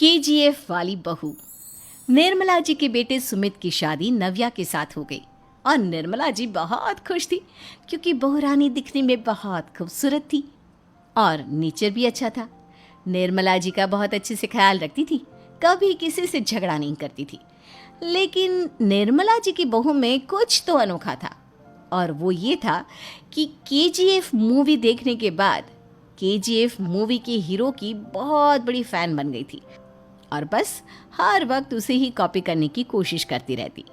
KGF वाली बहू। निर्मला जी के बेटे सुमित की शादी नव्या के साथ हो गई और निर्मला जी बहुत खुश थी क्योंकि बहू रानी दिखने में बहुत खूबसूरत थी और नेचर भी अच्छा था। निर्मला जी का बहुत अच्छे से ख्याल रखती थी, कभी किसी से झगड़ा नहीं करती थी। लेकिन निर्मला जी की बहू में कुछ तो अनोखा था और वो ये था कि केजीएफ मूवी देखने के बाद केजीएफ मूवी के हीरो की बहुत बड़ी फैन बन गई थी और बस हर वक्त उसे ही कॉपी करने की कोशिश करती रहती।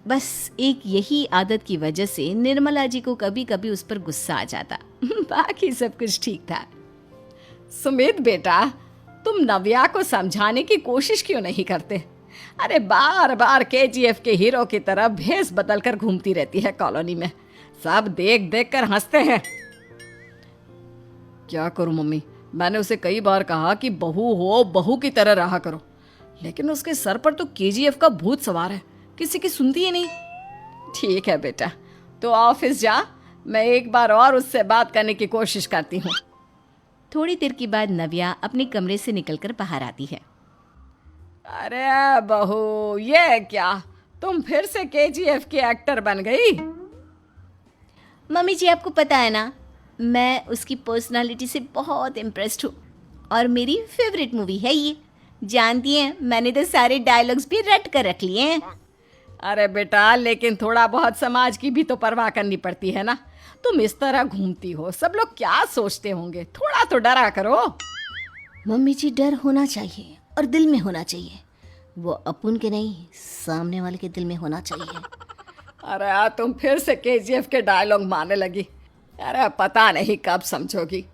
बस एक यही आदत की वजह से निर्मला जी को कभी कभी उस पर गुस्सा आ जाता। बाकी सब कुछ ठीक था। सुमित बेटा, तुम नव्या को समझाने की कोशिश क्यों नहीं करते? अरे बार बार केजीएफ के हीरो की तरह भेस बदल कर घूमती रहती है कॉलोनी में। सब देख देख कर हंसते हैं। क्या करूं मम्मी, मैंने उसे कई बार कहा कि बहू हो, बहू की तरह रहा करो, लेकिन उसके सर पर तो केजीएफ का भूत सवार है, किसी की सुनती ही नहीं। ठीक है बेटा, तो ऑफिस जा, मैं एक बार और उससे बात करने की कोशिश करती हूँ। थोड़ी देर के बाद नव्या अपने कमरे से निकलकर बाहर आती है। अरे बहू, ये क्या, तुम फिर से केजीएफ की एक्टर बन गई? मम्मी जी, आपको पता है ना, मैं उसकी पर्सनालिटी से बहुत इम्प्रेस्ड हूँ और मेरी फेवरेट मूवी है ये। जानती हैं, मैंने तो सारे डायलॉग्स भी रट कर रख लिए हैं। अरे बेटा, लेकिन थोड़ा बहुत समाज की भी तो परवाह करनी पड़ती है ना। तुम इस तरह घूमती हो, सब लोग क्या सोचते होंगे, थोड़ा तो डरा करो। मम्मी जी, डर होना चाहिए और दिल में होना चाहिए। वो अपन के नहीं, सामने वाले के दिल में होना चाहिए। अरे यार, तुम फिर से केजीएफ के डायलॉग मारने लगी। अरे पता नहीं कब समझोगी।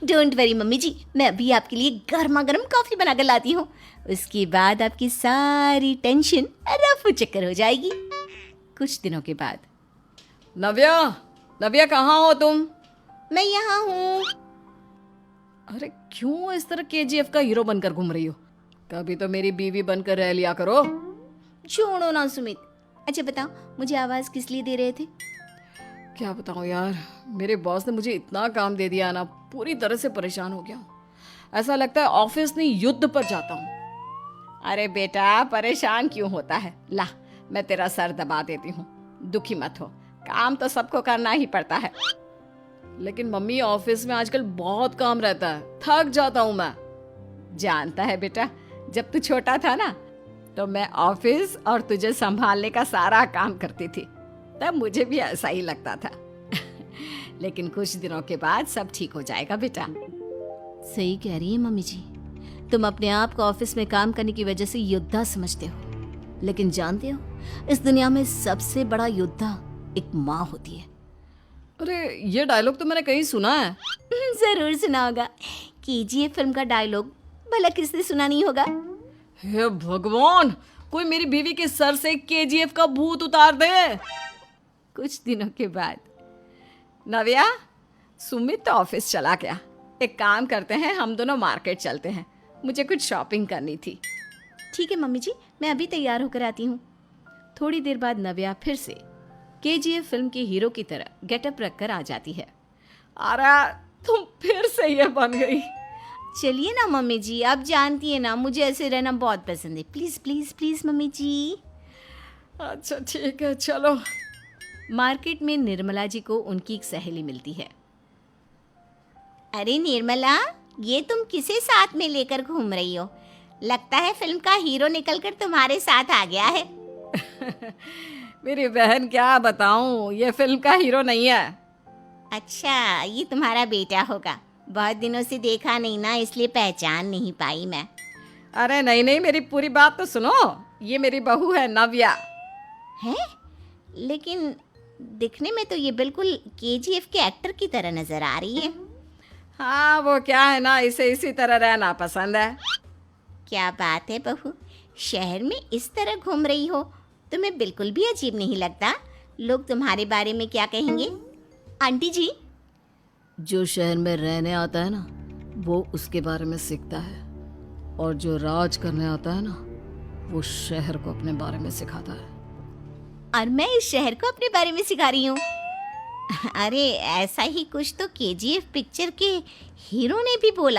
डोंट वरी मम्मी जी, मैं अभी आपके लिए गर्मा गर्म कॉफी बनाकर लाती हूँ। उसके बाद आपकी सारी टेंशन रफू चक्कर हो जाएगी। कुछ दिनों के बाद। नव्या, नव्या कहाँ हो तुम? मैं यहाँ हूँ। अरे क्यों इस तरह केजीएफ का हीरो बनकर घूम रही हो? कभी तो मेरी बीवी बनकर रह लिया करो। छोड़ो ना सुमित। अच्छा बताओ, मुझे आवाज़ किस लिए दे रहे थे? क्या बताऊँ यार, मेरे बॉस ने मुझे इतना काम दे दिया ना, पूरी तरह से परेशान हो गया हूँ। ऐसा लगता है ऑफिस नहीं, युद्ध पर जाता हूँ। अरे बेटा, परेशान क्यों होता है? ला, मैं तेरा सर दबा देती हूँ, दुखी मत हो। काम तो सबको करना ही पड़ता है। लेकिन मम्मी, ऑफिस में आजकल बहुत काम रहता है, थक जाता हूँ मैं। जानता है बेटा, जब तू छोटा था ना, तो मैं ऑफिस और तुझे संभालने का सारा काम करती थी, तब मुझे भी ऐसा ही लगता था। लेकिन कुछ दिनों के बाद सब ठीक हो जाएगा बेटा। सही कह रही है मम्मी जी, तुम अपने आप को ऑफिस में काम करने की वजह से योद्धा समझते हो, लेकिन जानते हो, इस दुनिया में सबसे बड़ा योद्धा एक माँ होती है। अरे ये डायलॉग तो मैंने कहीं सुना है। जरूर सुना होगा। केजीएफ फिल्म का डायलॉग भला किसने सुना नहीं होगा? हे भगवान, कोई मेरी बीवी के सर से केजीएफ का भूत उतार दे। कुछ दिनों के बाद। नव्या, सुमित तो ऑफिस चला गया। एक काम करते हैं, हम दोनों मार्केट चलते हैं, मुझे कुछ शॉपिंग करनी थी। ठीक है मम्मी जी, मैं अभी तैयार होकर आती हूँ। थोड़ी देर बाद नव्या फिर से केजीएफ फिल्म के हीरो की तरह गेटअप रखकर आ जाती है। अरे तुम फिर से ये बन गई। चलिए ना मम्मी जी, आप जानती है ना, मुझे ऐसे रहना बहुत पसंद है। प्लीज प्लीज प्लीज मम्मी जी। अच्छा ठीक है, चलो। मार्केट में निर्मला जी को उनकी एक सहेली मिलती है। अरे निर्मला, ये तुम किसे साथ में लेकर घूम रही हो? लगता है फिल्म का हीरो निकलकर तुम्हारे साथ आ गया है। मेरी बहन, क्या बताऊं, ये फिल्म का हीरो नहीं है। अच्छा, ये तुम्हारा बेटा होगा। बहुत दिनों से देखा नहीं ना, इसलिए पहचान नहीं पाई मैं। अरे नहीं नहीं, मेरी पूरी बात तो सुनो। ये मेरी बहू है नव्या। है? लेकिन दिखने में तो ये बिल्कुल केजीएफ के एक्टर की तरह नजर आ रही है। हाँ, वो क्या है ना, इसे इसी तरह रहना पसंद है। क्या बात है बहू, शहर में इस तरह घूम रही हो, तुम्हें बिल्कुल भी अजीब नहीं लगता? लोग तुम्हारे बारे में क्या कहेंगे? आंटी जी, जो शहर में रहने आता है ना, वो उसके बारे में सीखता है, और जो राज करने आता है ना, वो शहर को अपने बारे में सिखाता है। और मैं इस शहर को अपने बारे में सिखा रही हूँ। अरे ऐसा ही कुछ तो केजीएफ पिक्चर के हीरो ने भी बोला।